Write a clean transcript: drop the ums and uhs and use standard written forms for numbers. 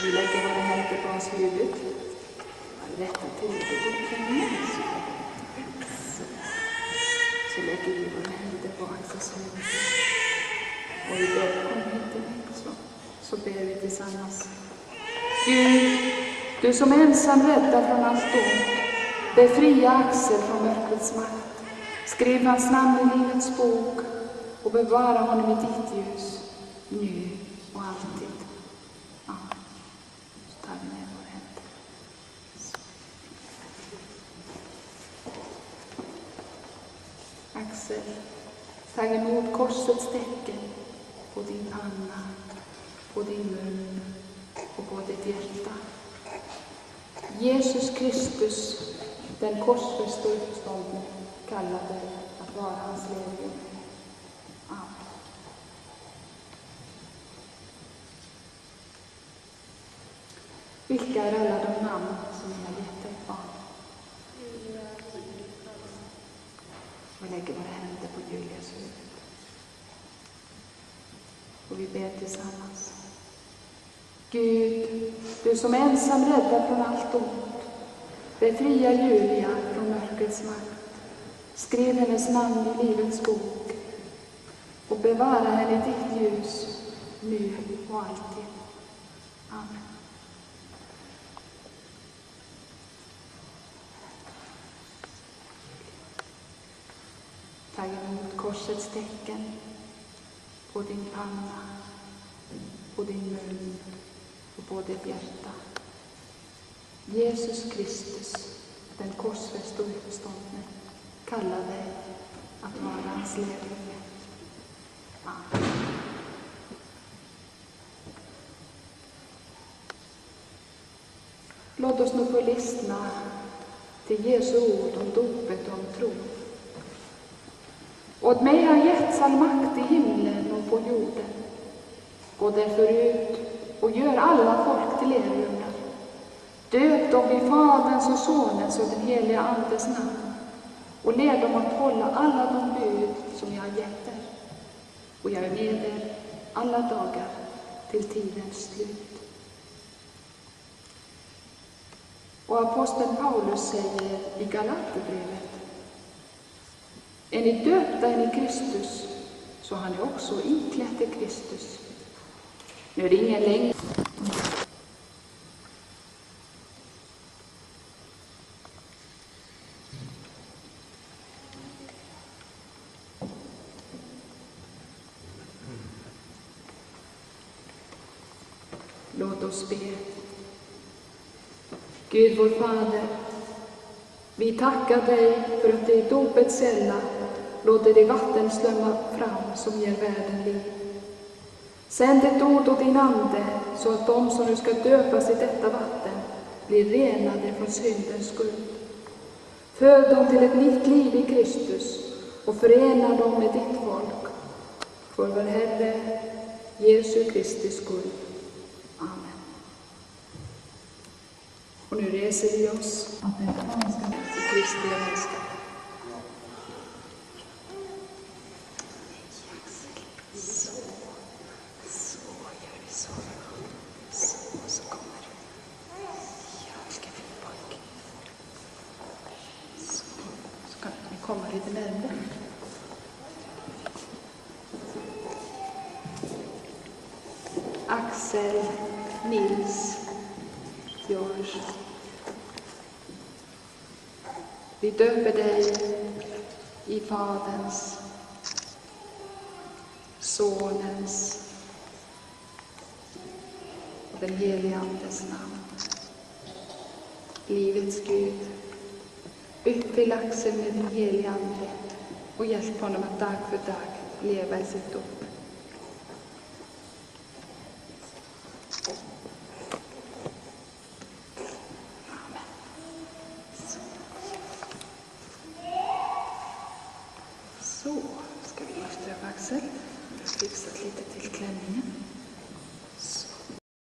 Vi lägger våra händer på hans huvud. Rätta till lite bokklänningen. Så lägger vi våra händer på hans huvud. Och vi ber, kom hit till mig. Så ber vi tillsammans. Gud, du som ensam räddar från allt ont, befria Axel från mörkrets makt. Skriv hans namn i livets bok och bevara honom i ditt ljus, nu och alltid. Amen. Så tar vi ner våra händer. Axel, ta emot korsets tecken på din panna, på din mun och på ditt hjärta. Jesus Kristus, den korsfäste och uppståndne, kallar dig att vara hans lärjunge. Amen. Vilka är alla de namn som ni har gett dig barn? Och lägger våra händer på Julias huvud. Och vi ber tillsammans. Gud, du som ensam räddar från allt ont, befria Julia från mörkrets makt. Skriv hennes namn i livets bok och bevara henne i ditt ljus, nu och alltid. Amen. Ta emot korsets tecken på din panna, på din mun och på ditt hjärta. Jesus Kristus, den korsfäste och uppståndne, kallar dig att vara hans lärjunge. Amen. Låt oss nu få lyssna till Jesu ord om dopet och om tro. Åt mig har getts all makt i himlen och på jorden. Gå därför ut och gör alla folk till lärjungar. Döp dem i Faderns och Sonens och den heliga Andes namn och led dem att hålla alla de bud som jag har gett er. Och jag är med er alla dagar till tidens slut. Och aposteln Paulus säger i Galaterbrevet: är ni döpta in i Kristus, så har ni också iklätt er Kristus. Nu är det ingen längre. Låt oss be. Gud vår Fader, vi tackar dig för att det i dopets källa låter det vatten strömma fram som ger världen liv. Sänd ett ord åt din ande så att de som nu ska döpas i detta vatten blir renade från syndens skuld. Föd dem till ett nytt liv i Kristus och förena dem med ditt folk. För vår Herre Jesu Kristi skull. Amen. Och nu reser vi oss att den franska Kristi gemenskap. Så kommer du. Ja, ska vi bak. Så kan vi komma lite närmare. Axel, Nils, George. Vi döper dig i Faderns, Sonens och den helige Andes namn. Livets Gud, uppfyll Axel med din helige Ande och hjälp honom att dag för dag leva i sitt dop. Så ska vi lyfta upp Axel. Jag har fixat lite till klänningen.